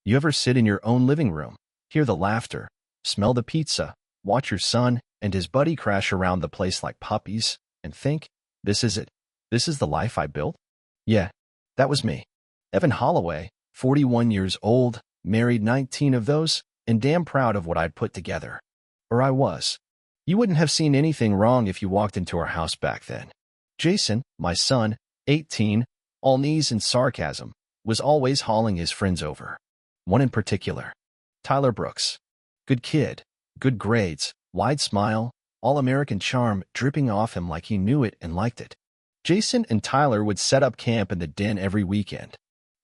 You ever sit in your own living room, hear the laughter, smell the pizza, watch your son and his buddy crash around the place like puppies, and think, this is it? This is the life I built? Yeah, that was me. Evan Holloway, 41 years old, married 19 of those, and damn proud of what I'd put together. Or I was. You wouldn't have seen anything wrong if you walked into our house back then. Jason, my son, 18, all knees and sarcasm, was always hauling his friends over. One in particular. Tyler Brooks. Good kid, good grades, wide smile, all-American charm dripping off him like he knew it and liked it. Jason and Tyler would set up camp in the den every weekend.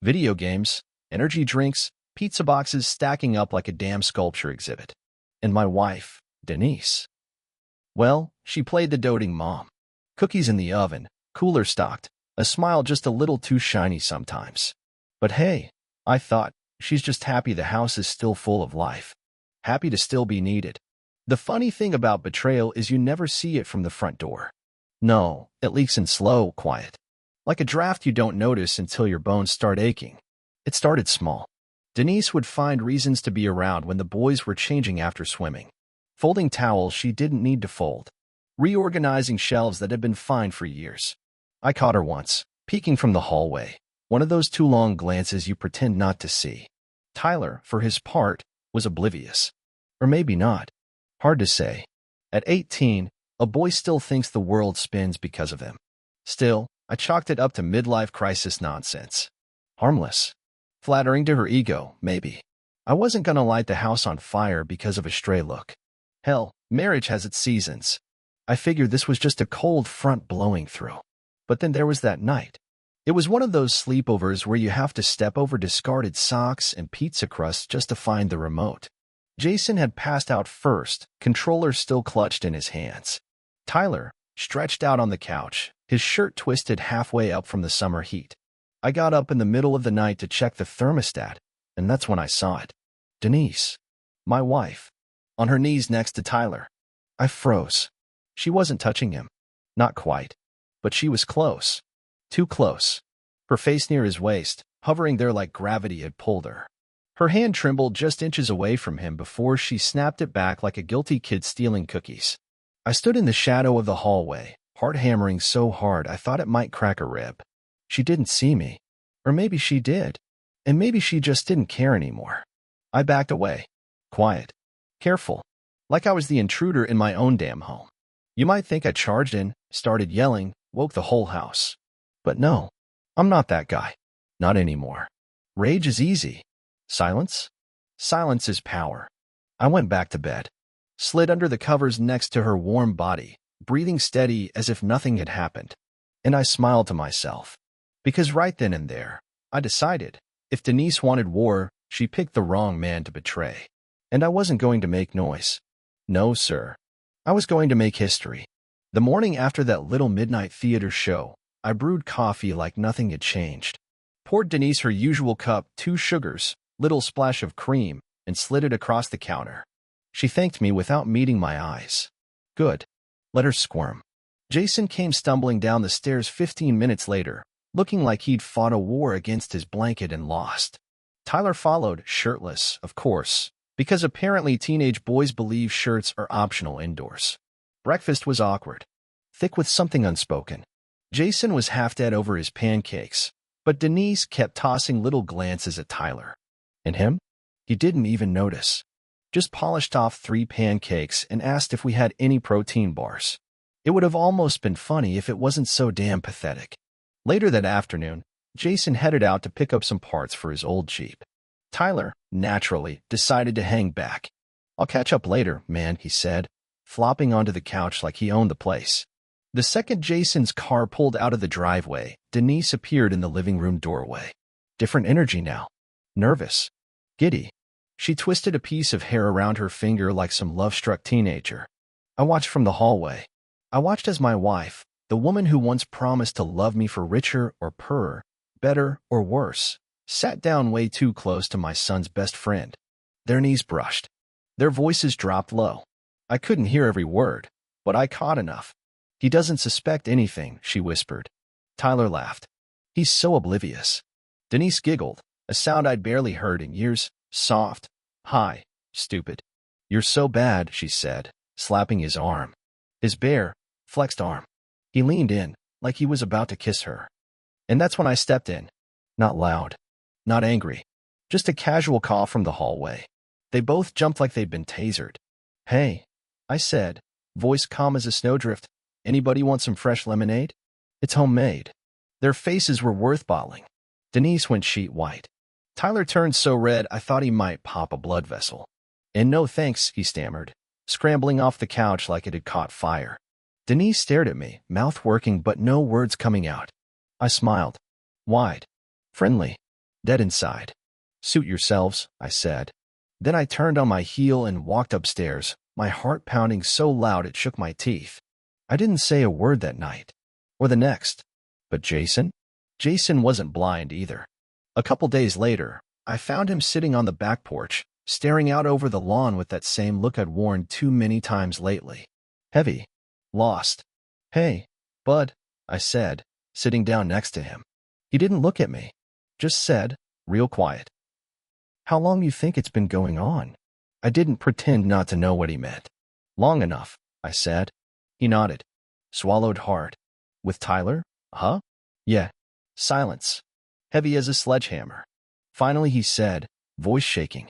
Video games, energy drinks, pizza boxes stacking up like a damn sculpture exhibit. And my wife, Denise. Well, she played the doting mom. Cookies in the oven, cooler stocked, a smile just a little too shiny sometimes. But hey, I thought, she's just happy the house is still full of life. Happy to still be needed. The funny thing about betrayal is you never see it from the front door. No, it leaks in slow, quiet. Like a draft you don't notice until your bones start aching. It started small. Denise would find reasons to be around when the boys were changing after swimming. Folding towels she didn't need to fold. Reorganizing shelves that had been fine for years. I caught her once, peeking from the hallway. One of those too long glances you pretend not to see. Tyler, for his part, was oblivious. Or maybe not. Hard to say. At 18, a boy still thinks the world spins because of him. Still, I chalked it up to midlife crisis nonsense. Harmless. Flattering to her ego, maybe. I wasn't gonna light the house on fire because of a stray look. Hell, marriage has its seasons. I figured this was just a cold front blowing through. But then there was that night. It was one of those sleepovers where you have to step over discarded socks and pizza crusts just to find the remote. Jason had passed out first, controller still clutched in his hands. Tyler, stretched out on the couch, his shirt twisted halfway up from the summer heat. I got up in the middle of the night to check the thermostat, and that's when I saw it. Denise, my wife, on her knees next to Tyler. I froze. She wasn't touching him. Not quite. But she was close. Too close. Her face near his waist, hovering there like gravity had pulled her. Her hand trembled just inches away from him before she snapped it back like a guilty kid stealing cookies. I stood in the shadow of the hallway, heart hammering so hard I thought it might crack a rib. She didn't see me. Or maybe she did. And maybe she just didn't care anymore. I backed away. Quiet. Careful. Like I was the intruder in my own damn home. You might think I charged in, started yelling, woke the whole house. But no, I'm not that guy. Not anymore. Rage is easy. Silence? Silence is power. I went back to bed. Slid under the covers next to her warm body, breathing steady as if nothing had happened. And I smiled to myself. Because right then and there, I decided, if Denise wanted war, she picked the wrong man to betray. And I wasn't going to make noise. No, sir. I was going to make history. The morning after that little midnight theater show, I brewed coffee like nothing had changed. Poured Denise her usual cup, 2 sugars, little splash of cream, and slid it across the counter. She thanked me without meeting my eyes. Good. Let her squirm. Jason came stumbling down the stairs 15 minutes later, looking like he'd fought a war against his blanket and lost. Tyler followed, shirtless, of course, because apparently teenage boys believe shirts are optional indoors. Breakfast was awkward, thick with something unspoken. Jason was half dead over his pancakes, but Denise kept tossing little glances at Tyler. And him? He didn't even notice. Just polished off 3 pancakes and asked if we had any protein bars. It would have almost been funny if it wasn't so damn pathetic. Later that afternoon, Jason headed out to pick up some parts for his old Jeep. Tyler, naturally, decided to hang back. I'll catch up later, man, he said, flopping onto the couch like he owned the place. The second Jason's car pulled out of the driveway, Denise appeared in the living room doorway. Different energy now. Nervous. Giddy. She twisted a piece of hair around her finger like some love-struck teenager. I watched from the hallway. I watched as my wife, the woman who once promised to love me for richer or poorer, better or worse, sat down way too close to my son's best friend. Their knees brushed. Their voices dropped low. I couldn't hear every word, but I caught enough. He doesn't suspect anything, she whispered. Tyler laughed. He's so oblivious. Denise giggled. a sound I'd barely heard in years. Soft. Hi, stupid. You're so bad, she said, slapping his arm. His bare, flexed arm. He leaned in, like he was about to kiss her. And that's when I stepped in. Not loud. Not angry. Just a casual call from the hallway. They both jumped like they'd been tasered. Hey, I said, voice calm as a snowdrift. Anybody want some fresh lemonade? It's homemade. Their faces were worth bottling. Denise went sheet white. Tyler turned so red I thought he might pop a blood vessel. And no thanks, he stammered, scrambling off the couch like it had caught fire. Denise stared at me, mouth working but no words coming out. I smiled. Wide. Friendly. Dead inside. Suit yourselves, I said. Then I turned on my heel and walked upstairs, my heart pounding so loud it shook my teeth. I didn't say a word that night. Or the next. But Jason? Jason wasn't blind either. A couple days later, I found him sitting on the back porch, staring out over the lawn with that same look I'd worn too many times lately. Heavy. Lost. Hey, bud, I said, sitting down next to him. He didn't look at me. Just said, real quiet. How long you think it's been going on? I didn't pretend not to know what he meant. Long enough, I said. He nodded. Swallowed hard. With Tyler? Huh? Yeah. Silence. Heavy as a sledgehammer. Finally he said, voice shaking.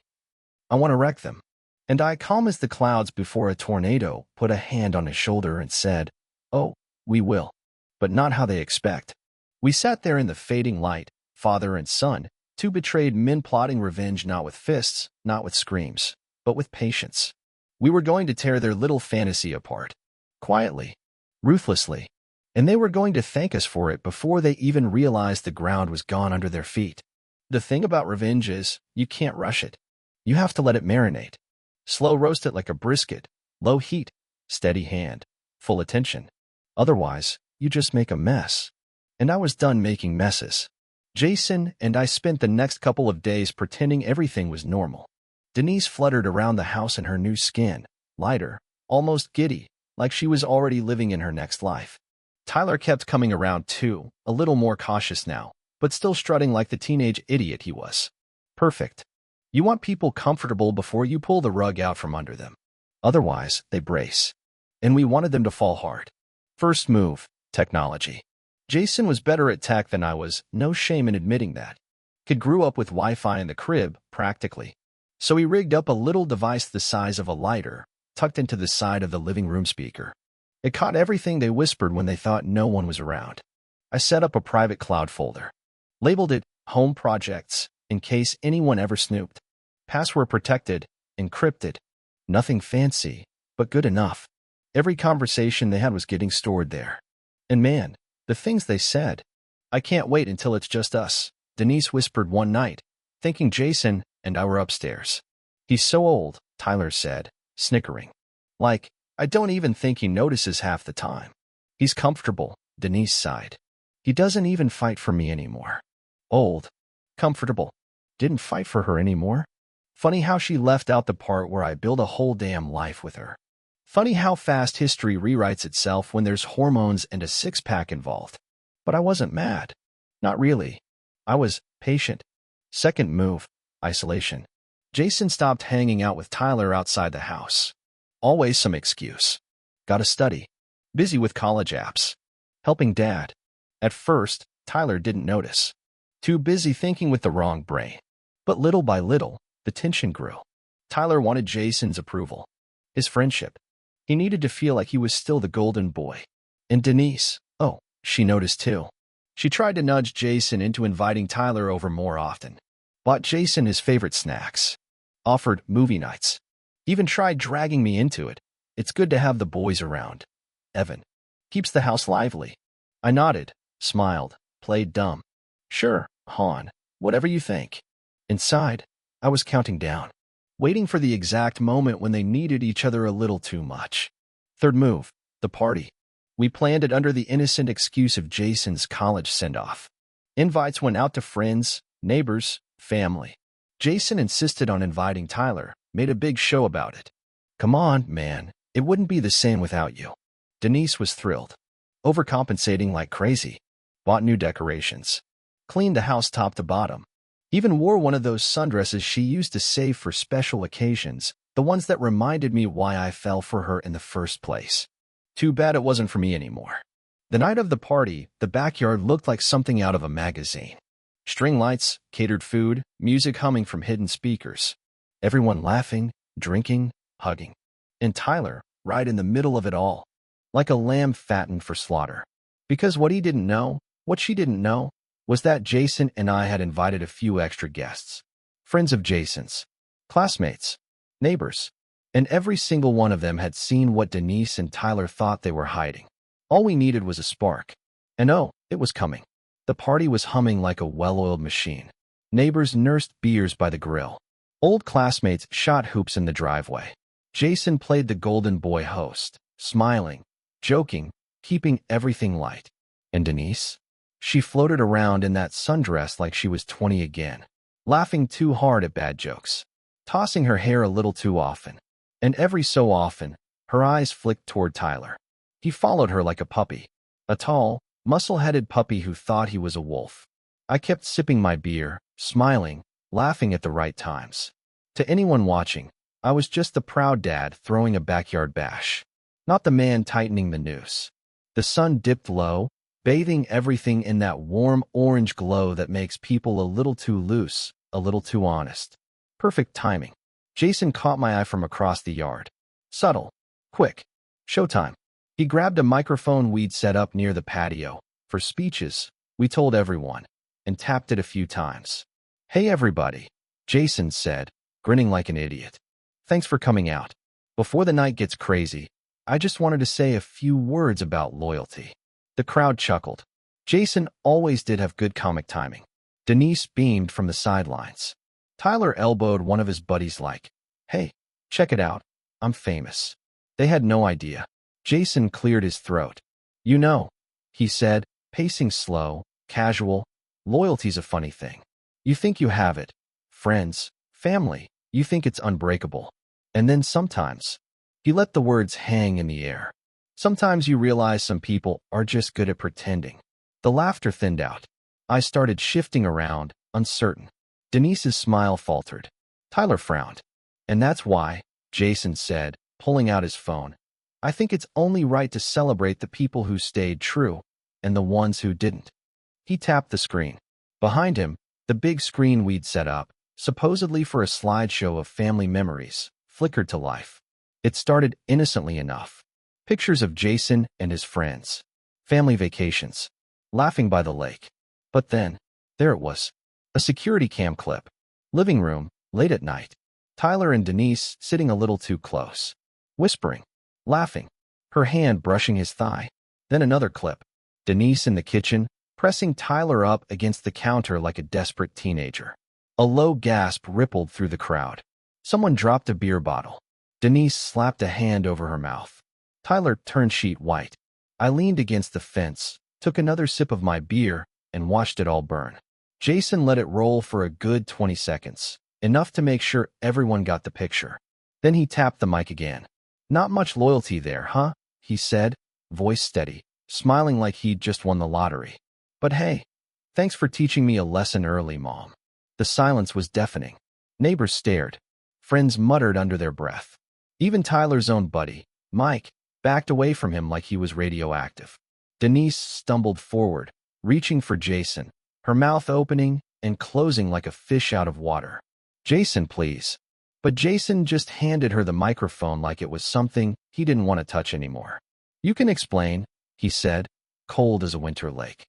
I want to wreck them. And I, calm as the clouds before a tornado, put a hand on his shoulder and said, oh, we will. But not how they expect. We sat there in the fading light, father and son, two betrayed men plotting revenge not with fists, not with screams, but with patience. We were going to tear their little fantasy apart. Quietly. Ruthlessly. And they were going to thank us for it before they even realized the ground was gone under their feet. The thing about revenge is, you can't rush it. You have to let it marinate. Slow roast it like a brisket, low heat, steady hand, full attention. Otherwise, you just make a mess. And I was done making messes. Jason and I spent the next couple of days pretending everything was normal. Denise fluttered around the house in her new skin, lighter, almost giddy, like she was already living in her next life. Tyler kept coming around too, a little more cautious now, but still strutting like the teenage idiot he was. Perfect. You want people comfortable before you pull the rug out from under them. Otherwise, they brace. And we wanted them to fall hard. First move, technology. Jason was better at tech than I was, no shame in admitting that. Kid grew up with Wi-Fi in the crib, practically. So he rigged up a little device the size of a lighter, tucked into the side of the living room speaker. It caught everything they whispered when they thought no one was around. I set up a private cloud folder. Labeled it Home Projects, in case anyone ever snooped. Password protected, encrypted. Nothing fancy, but good enough. Every conversation they had was getting stored there. And man, the things they said. I can't wait until it's just us, Denise whispered one night, thinking Jason and I were upstairs. He's so old, Tyler said, snickering. Like, I don't even think he notices half the time. He's comfortable, Denise sighed. He doesn't even fight for me anymore. Old. Comfortable. Didn't fight for her anymore. Funny how she left out the part where I build a whole damn life with her. Funny how fast history rewrites itself when there's hormones and a six-pack involved. But I wasn't mad. Not really. I was patient. Second move, isolation. Jason stopped hanging out with Tyler outside the house. Always some excuse. Gotta study. Busy with college apps. Helping dad. At first, Tyler didn't notice. Too busy thinking with the wrong brain. But little by little, the tension grew. Tyler wanted Jason's approval. His friendship. He needed to feel like he was still the golden boy. And Denise, oh, she noticed too. She tried to nudge Jason into inviting Tyler over more often. Bought Jason his favorite snacks. Offered movie nights. Even tried dragging me into it. It's good to have the boys around. Evan. Keeps the house lively. I nodded, smiled, played dumb. Sure, Han, whatever you think. Inside, I was counting down. Waiting for the exact moment when they needed each other a little too much. Third move, the party. We planned it under the innocent excuse of Jason's college send-off. Invites went out to friends, neighbors, family. Jason insisted on inviting Tyler, made a big show about it. Come on, man, it wouldn't be the same without you. Denise was thrilled. Overcompensating like crazy. Bought new decorations. Cleaned the house top to bottom. Even wore one of those sundresses she used to save for special occasions, the ones that reminded me why I fell for her in the first place. Too bad it wasn't for me anymore. The night of the party, the backyard looked like something out of a magazine. String lights, catered food, music humming from hidden speakers. Everyone laughing, drinking, hugging. And Tyler, right in the middle of it all, like a lamb fattened for slaughter. Because what she didn't know, was that Jason and I had invited a few extra guests. Friends of Jason's, classmates, neighbors, and every single one of them had seen what Denise and Tyler thought they were hiding. All we needed was a spark. And oh, it was coming. The party was humming like a well-oiled machine. Neighbors nursed beers by the grill. Old classmates shot hoops in the driveway. Jason played the golden boy host, smiling, joking, keeping everything light. And Denise? She floated around in that sundress like she was 20 again, laughing too hard at bad jokes, tossing her hair a little too often. And every so often, her eyes flicked toward Tyler. He followed her like a puppy, a tall, muscle-headed puppy who thought he was a wolf. I kept sipping my beer, smiling, laughing at the right times. To anyone watching, I was just the proud dad throwing a backyard bash, not the man tightening the noose. The sun dipped low, bathing everything in that warm orange glow that makes people a little too loose, a little too honest. Perfect timing. Jason caught my eye from across the yard. Subtle. Quick. Showtime. He grabbed a microphone we'd set up near the patio. For speeches, we told everyone, and tapped it a few times. "Hey everybody," Jason said, grinning like an idiot. "Thanks for coming out. Before the night gets crazy, I just wanted to say a few words about loyalty." The crowd chuckled. Jason always did have good comic timing. Denise beamed from the sidelines. Tyler elbowed one of his buddies like, "Hey, check it out. I'm famous." They had no idea. Jason cleared his throat. "You know," he said, pacing slow, casual, "loyalty's a funny thing. You think you have it. Friends, family, you think it's unbreakable. And then sometimes," he let the words hang in the air, "sometimes you realize some people are just good at pretending." The laughter thinned out. I started shifting around, uncertain. Denise's smile faltered. Tyler frowned. "And that's why," Jason said, pulling out his phone, "I think it's only right to celebrate the people who stayed true, and the ones who didn't." He tapped the screen. Behind him, the big screen we'd set up, supposedly for a slideshow of family memories, flickered to life. It started innocently enough. Pictures of Jason and his friends. Family vacations. Laughing by the lake. But then, there it was. A security cam clip. Living room, late at night. Tyler and Denise sitting a little too close. Whispering. Laughing. Her hand brushing his thigh. Then another clip. Denise in the kitchen, pressing Tyler up against the counter like a desperate teenager. A low gasp rippled through the crowd. Someone dropped a beer bottle. Denise slapped a hand over her mouth. Tyler turned sheet white. I leaned against the fence, took another sip of my beer, and watched it all burn. Jason let it roll for a good 20 seconds, enough to make sure everyone got the picture. Then he tapped the mic again. "Not much loyalty there, huh?" he said, voice steady, smiling like he'd just won the lottery. "But hey, thanks for teaching me a lesson early, Mom." The silence was deafening. Neighbors stared. Friends muttered under their breath. Even Tyler's own buddy, Mike, backed away from him like he was radioactive. Denise stumbled forward, reaching for Jason, her mouth opening and closing like a fish out of water. "Jason, please." But Jason just handed her the microphone like it was something he didn't want to touch anymore. "You can explain," he said, cold as a winter lake.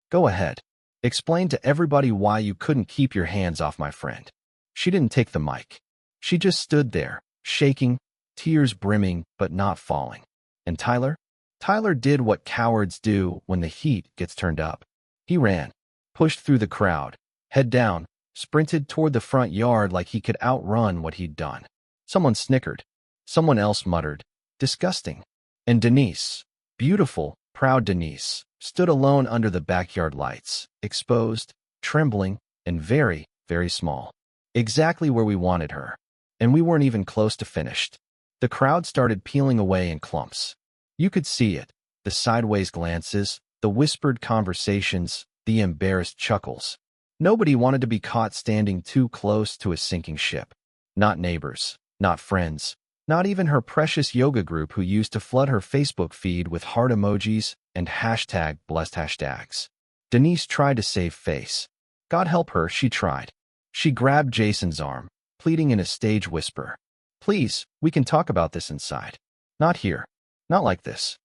"Go ahead. Explain to everybody why you couldn't keep your hands off my friend." She didn't take the mic. She just stood there, shaking, tears brimming but not falling. And Tyler? Tyler did what cowards do when the heat gets turned up. He ran, pushed through the crowd, head down, sprinted toward the front yard like he could outrun what he'd done. Someone snickered. Someone else muttered, "Disgusting." And Denise, beautiful, proud Denise, stood alone under the backyard lights, exposed, trembling, and very, very small. Exactly where we wanted her. And we weren't even close to finished. The crowd started peeling away in clumps. You could see it, the sideways glances, the whispered conversations, the embarrassed chuckles. Nobody wanted to be caught standing too close to a sinking ship. Not neighbors, not friends, not even her precious yoga group who used to flood her Facebook feed with heart emojis and hashtag blessed hashtags. Denise tried to save face. God help her, she tried. She grabbed Jason's arm, pleading in a stage whisper. Please, we can talk about this inside. Not here. Not like this.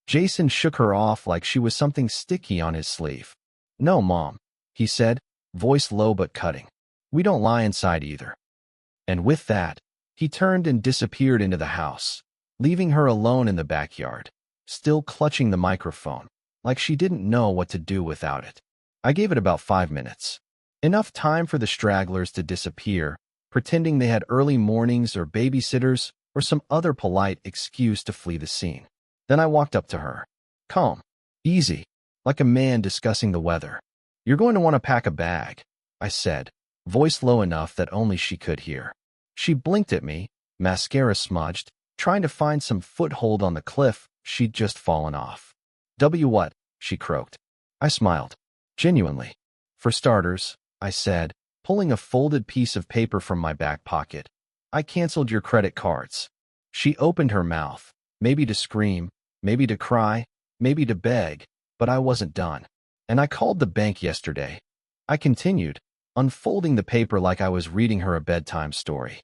Jason shook her off like she was something sticky on his sleeve. No, Mom, he said, voice low but cutting. We don't lie inside either. And with that, he turned and disappeared into the house, leaving her alone in the backyard, still clutching the microphone, like she didn't know what to do without it. I gave it about 5 minutes. Enough time for the stragglers to disappear, pretending they had early mornings or babysitters or some other polite excuse to flee the scene. Then I walked up to her. Calm, easy, like a man discussing the weather. You're going to want to pack a bag, I said, voice low enough that only she could hear. She blinked at me, mascara smudged, trying to find some foothold on the cliff she'd just fallen off. What? She croaked. I smiled. Genuinely. For starters, I said, pulling a folded piece of paper from my back pocket. I canceled your credit cards. She opened her mouth, maybe to scream, maybe to cry, maybe to beg, but I wasn't done. And I called the bank yesterday. I continued, unfolding the paper like I was reading her a bedtime story.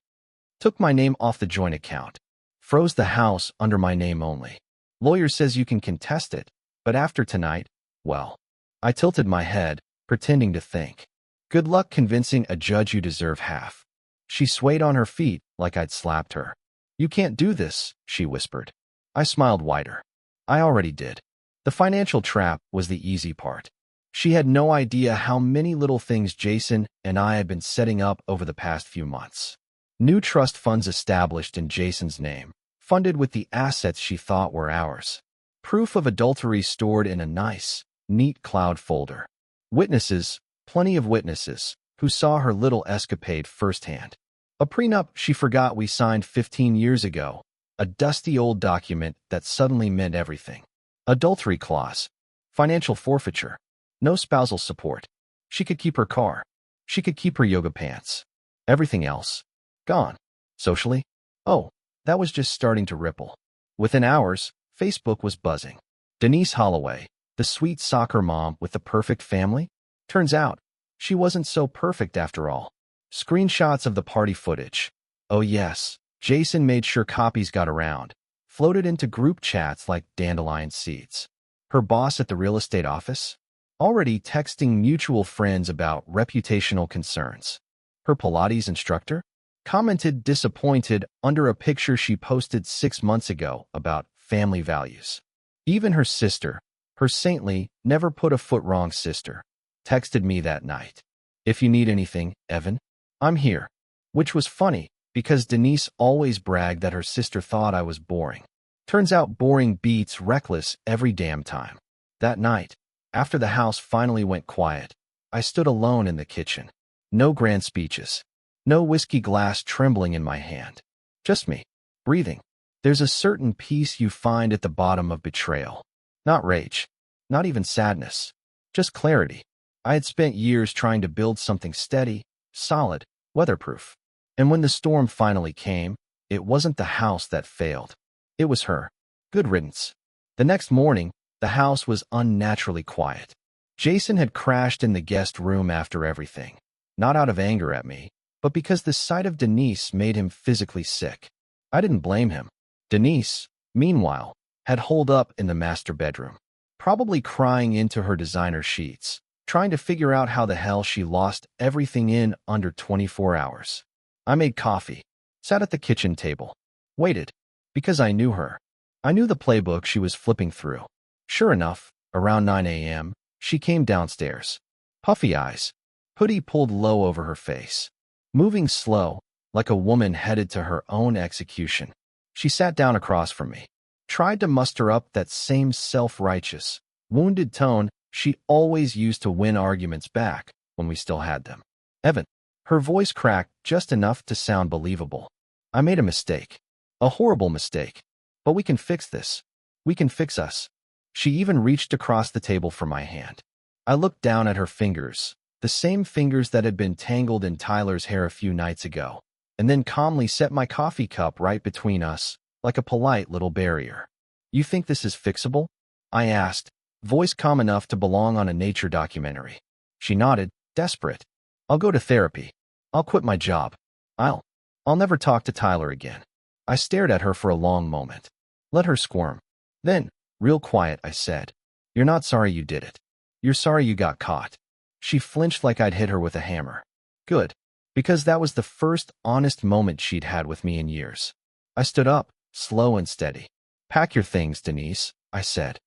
Took my name off the joint account. Froze the house under my name only. Lawyer says you can contest it, but after tonight, well. I tilted my head, pretending to think. Good luck convincing a judge you deserve half. She swayed on her feet like I'd slapped her. You can't do this, she whispered. I smiled wider. I already did. The financial trap was the easy part. She had no idea how many little things Jason and I had been setting up over the past few months. New trust funds established in Jason's name, funded with the assets she thought were ours. Proof of adultery stored in a nice, neat cloud folder. Witnesses, plenty of witnesses, who saw her little escapade firsthand. A prenup she forgot we signed 15 years ago, a dusty old document that suddenly meant everything. Adultery clause, financial forfeiture, no spousal support. She could keep her car. She could keep her yoga pants. Everything else, gone. Socially? Oh, that was just starting to ripple. Within hours, Facebook was buzzing. Denise Holloway, the sweet soccer mom with the perfect family? Turns out, she wasn't so perfect after all. Screenshots of the party footage. Oh yes, Jason made sure copies got around, floated into group chats like dandelion seeds. Her boss at the real estate office? Already texting mutual friends about reputational concerns. Her Pilates instructor? Commented disappointed under a picture she posted 6 months ago about family values. Even her sister, her saintly, never put a foot wrong sister, texted me that night. If you need anything, Evan, I'm here. Which was funny, because Denise always bragged that her sister thought I was boring. Turns out boring beats reckless every damn time. That night, after the house finally went quiet, I stood alone in the kitchen. No grand speeches. No whiskey glass trembling in my hand. Just me, breathing. There's a certain peace you find at the bottom of betrayal. Not rage. Not even sadness. Just clarity. I had spent years trying to build something steady, solid, weatherproof. And when the storm finally came, it wasn't the house that failed. It was her. Good riddance. The next morning, the house was unnaturally quiet. Jason had crashed in the guest room after everything. Not out of anger at me, but because the sight of Denise made him physically sick. I didn't blame him. Denise, meanwhile, had holed up in the master bedroom, probably crying into her designer sheets, trying to figure out how the hell she lost everything in under 24 hours. I made coffee, sat at the kitchen table, waited, because I knew her. I knew the playbook she was flipping through. Sure enough, around 9 a.m., she came downstairs. Puffy eyes, hoodie pulled low over her face. Moving slow, like a woman headed to her own execution. She sat down across from me, tried to muster up that same self-righteous, wounded tone she always used to win arguments back when we still had them. Evan. Her voice cracked just enough to sound believable. I made a mistake. A horrible mistake. But we can fix this. We can fix us. She even reached across the table for my hand. I looked down at her fingers, the same fingers that had been tangled in Tyler's hair a few nights ago, and then calmly set my coffee cup right between us, like a polite little barrier. "You think this is fixable?" I asked, voice calm enough to belong on a nature documentary. She nodded, desperate. "I'll go to therapy. I'll quit my job. I'll never talk to Tyler again." I stared at her for a long moment. Let her squirm. Then, real quiet, I said, "You're not sorry you did it. You're sorry you got caught." She flinched like I'd hit her with a hammer. Good, because that was the first honest moment she'd had with me in years. I stood up, slow and steady. "Pack your things, Denise," I said.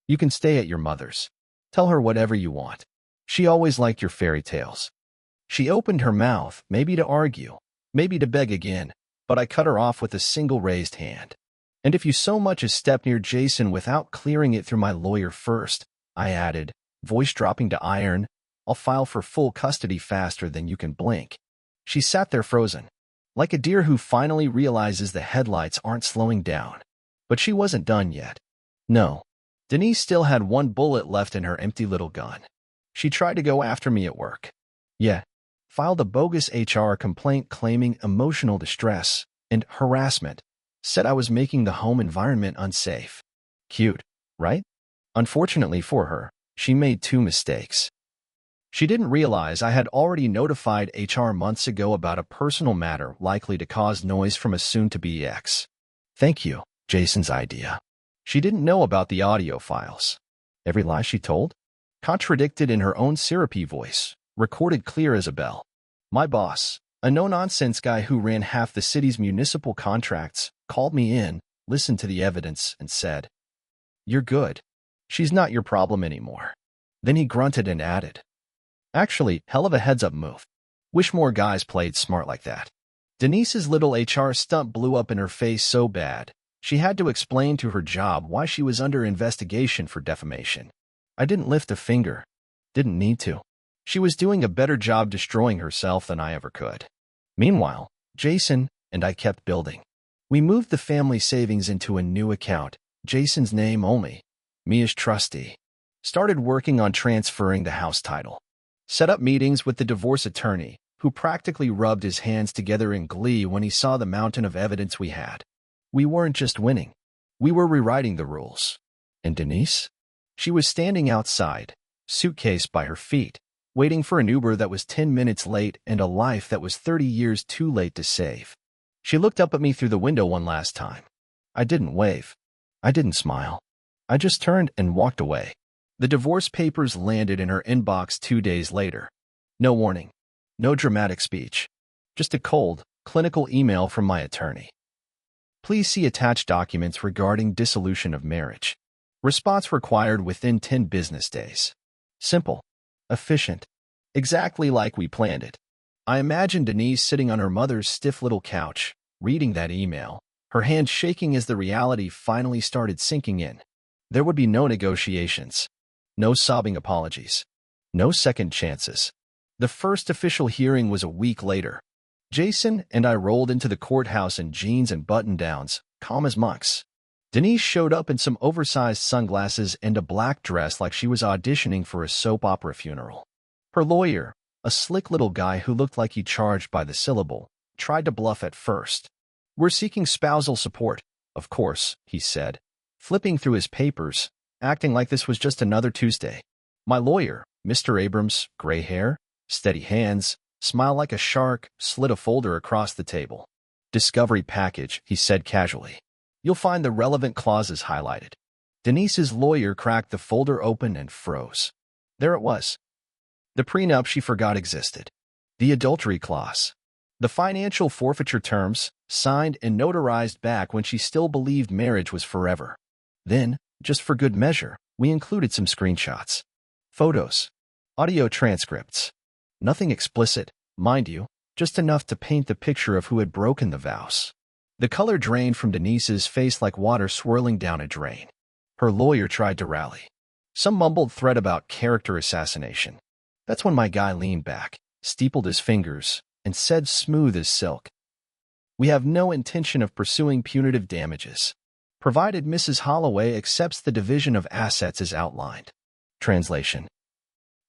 "You can stay at your mother's. Tell her whatever you want. She always liked your fairy tales." She opened her mouth, maybe to argue, maybe to beg again, but I cut her off with a single raised hand. "And if you so much as step near Jason without clearing it through my lawyer first," I added, voice dropping to iron, "I'll file for full custody faster than you can blink." She sat there frozen, like a deer who finally realizes the headlights aren't slowing down. But she wasn't done yet. No. Denise still had one bullet left in her empty little gun. She tried to go after me at work. Yeah. Filed a bogus HR complaint claiming emotional distress and harassment. Said I was making the home environment unsafe. Cute, right? Unfortunately for her, she made two mistakes. She didn't realize I had already notified HR months ago about a personal matter likely to cause noise from a soon-to-be ex. "Thank you, Jason's idea." She didn't know about the audio files. Every lie she told? Contradicted in her own syrupy voice, recorded clear as a bell. My boss, a no-nonsense guy who ran half the city's municipal contracts, called me in, listened to the evidence, and said, "You're good. She's not your problem anymore." Then he grunted and added, "Actually, hell of a heads-up move. Wish more guys played smart like that." Denise's little HR stunt blew up in her face so bad, she had to explain to her job why she was under investigation for defamation. I didn't lift a finger. Didn't need to. She was doing a better job destroying herself than I ever could. Meanwhile, Jason and I kept building. We moved the family savings into a new account, Jason's name only, me as trustee. Started working on transferring the house title. Set up meetings with the divorce attorney, who practically rubbed his hands together in glee when he saw the mountain of evidence we had. We weren't just winning. We were rewriting the rules. And Denise? She was standing outside, suitcase by her feet, waiting for an Uber that was 10 minutes late and a life that was 30 years too late to save. She looked up at me through the window one last time. I didn't wave. I didn't smile. I just turned and walked away. The divorce papers landed in her inbox 2 days later. No warning. No dramatic speech. Just a cold, clinical email from my attorney. "Please see attached documents regarding dissolution of marriage. Response required within 10 business days." Simple. Efficient. Exactly like we planned it. I imagined Denise sitting on her mother's stiff little couch, reading that email, her hand shaking as the reality finally started sinking in. There would be no negotiations. No sobbing apologies. No second chances. The first official hearing was a week later. Jason and I rolled into the courthouse in jeans and button-downs, calm as monks. Denise showed up in some oversized sunglasses and a black dress like she was auditioning for a soap opera funeral. Her lawyer, a slick little guy who looked like he charged by the syllable, tried to bluff at first. "We're seeking spousal support, of course," he said, flipping through his papers, acting like this was just another Tuesday. My lawyer, Mr. Abrams, gray hair, steady hands, smiled like a shark, slid a folder across the table. "Discovery package," he said casually. "You'll find the relevant clauses highlighted." Denise's lawyer cracked the folder open and froze. There it was. The prenup she forgot existed. The adultery clause. The financial forfeiture terms, signed and notarized back when she still believed marriage was forever. Then, just for good measure, we included some screenshots. Photos. Audio transcripts. Nothing explicit, mind you, just enough to paint the picture of who had broken the vows. The color drained from Denise's face like water swirling down a drain. Her lawyer tried to rally. Some mumbled threat about character assassination. That's when my guy leaned back, steepled his fingers, and said smooth as silk, "We have no intention of pursuing punitive damages, provided Mrs. Holloway accepts the division of assets as outlined." Translation.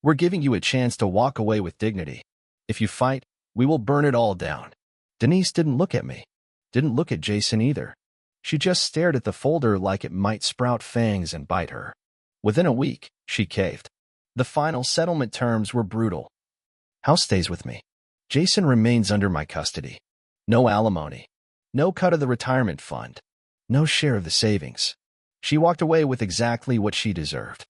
We're giving you a chance to walk away with dignity. If you fight, we will burn it all down. Denise didn't look at me. Didn't look at Jason either. She just stared at the folder like it might sprout fangs and bite her. Within a week, she caved. The final settlement terms were brutal. House stays with me. Jason remains under my custody. No alimony. No cut of the retirement fund. No share of the savings. She walked away with exactly what she deserved.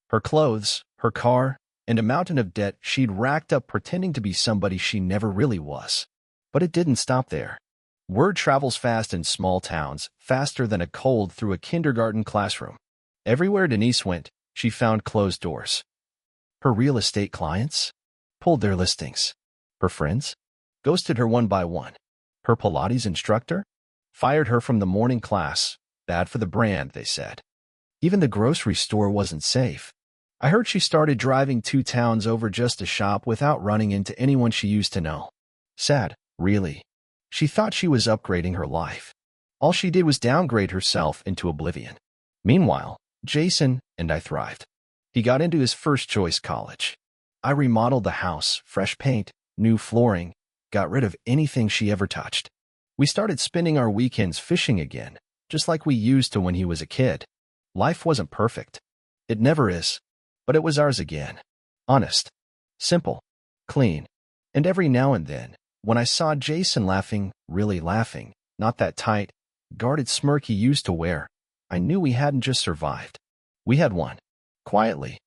Her clothes, her car, and a mountain of debt she'd racked up pretending to be somebody she never really was. But it didn't stop there. Word travels fast in small towns, faster than a cold through a kindergarten classroom. Everywhere Denise went, she found closed doors. Her real estate clients pulled their listings. Her friends ghosted her one by one. Her Pilates instructor fired her from the morning class. Bad for the brand, they said. Even the grocery store wasn't safe. I heard she started driving 2 towns over just to shop without running into anyone she used to know. Sad, really. She thought she was upgrading her life. All she did was downgrade herself into oblivion. Meanwhile, Jason and I thrived. He got into his first-choice college. I remodeled the house, fresh paint, new flooring, got rid of anything she ever touched. We started spending our weekends fishing again, just like we used to when he was a kid. Life wasn't perfect. It never is. But it was ours again. Honest. Simple. Clean. And every now and then, when I saw Jason laughing, really laughing, not that tight, guarded smirk he used to wear, I knew we hadn't just survived. We had won. Quietly.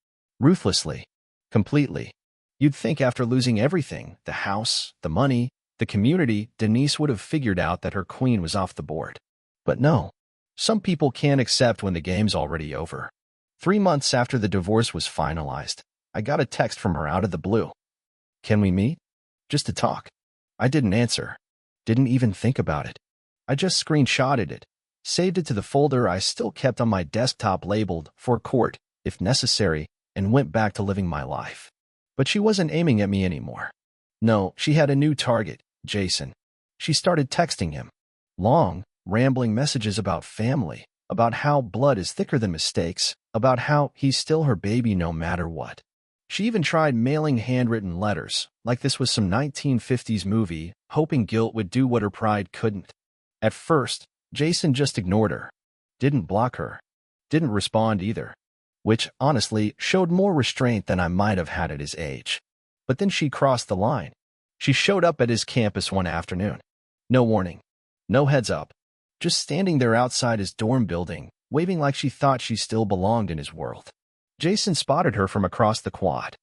Ruthlessly. Completely. You'd think after losing everything, the house, the money, the community, Denise would have figured out that her queen was off the board. But no. Some people can't accept when the game's already over. 3 months after the divorce was finalized, I got a text from her out of the blue. Can we meet? Just to talk. I didn't answer. Didn't even think about it. I just screenshotted it, saved it to the folder I still kept on my desktop labeled for court, if necessary, and went back to living my life. But she wasn't aiming at me anymore. No, she had a new target, Jason. She started texting him. Long, rambling messages about family, about how blood is thicker than mistakes, about how he's still her baby no matter what. She even tried mailing handwritten letters, like this was some 1950s movie, hoping guilt would do what her pride couldn't. At first, Jason just ignored her. Didn't block her. Didn't respond either. Which, honestly, showed more restraint than I might have had at his age. But then she crossed the line. She showed up at his campus one afternoon. No warning. No heads up. Just standing there outside his dorm building, waving like she thought she still belonged in his world. Jason spotted her from across the quad.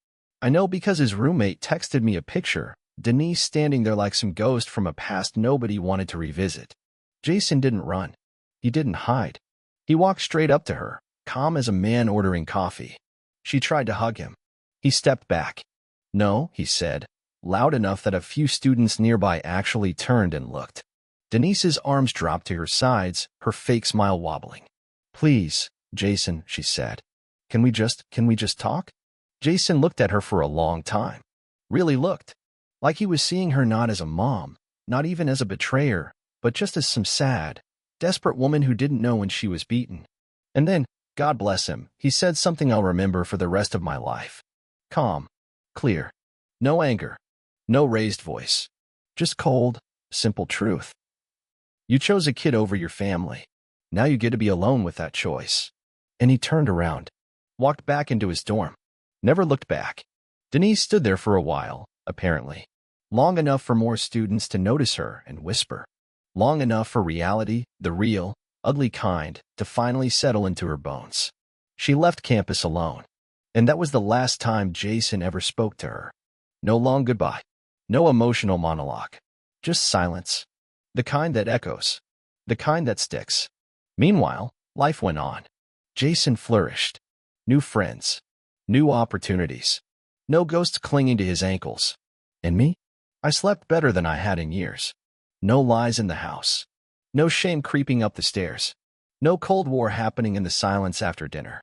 I know because his roommate texted me a picture, Denise standing there like some ghost from a past nobody wanted to revisit. Jason didn't run. He didn't hide. He walked straight up to her, calm as a man ordering coffee. She tried to hug him. He stepped back. No, he said, loud enough that a few students nearby actually turned and looked. Denise's arms dropped to her sides, her fake smile wobbling. Please, Jason, she said. Can we just talk? Jason looked at her for a long time. Really looked. Like he was seeing her not as a mom, not even as a betrayer, but just as some sad, desperate woman who didn't know when she was beaten. And then, God bless him, he said something I'll remember for the rest of my life. Calm. Clear. No anger. No raised voice. Just cold, simple truth. You chose a kid over your family. Now you get to be alone with that choice. And he turned around. Walked back into his dorm. Never looked back. Denise stood there for a while, apparently. Long enough for more students to notice her and whisper. Long enough for reality, the real, ugly kind, to finally settle into her bones. She left campus alone. And that was the last time Jason ever spoke to her. No long goodbye. No emotional monologue. Just silence. The kind that echoes. The kind that sticks. Meanwhile, life went on. Jason flourished. New friends. New opportunities. No ghosts clinging to his ankles. And me? I slept better than I had in years. No lies in the house. No shame creeping up the stairs. No Cold War happening in the silence after dinner.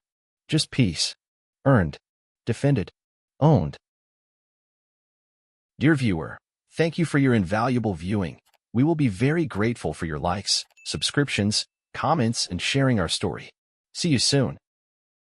Just peace. Earned. Defended. Owned. Dear viewer, thank you for your invaluable viewing. We will be very grateful for your likes, subscriptions, comments, and sharing our story. See you soon.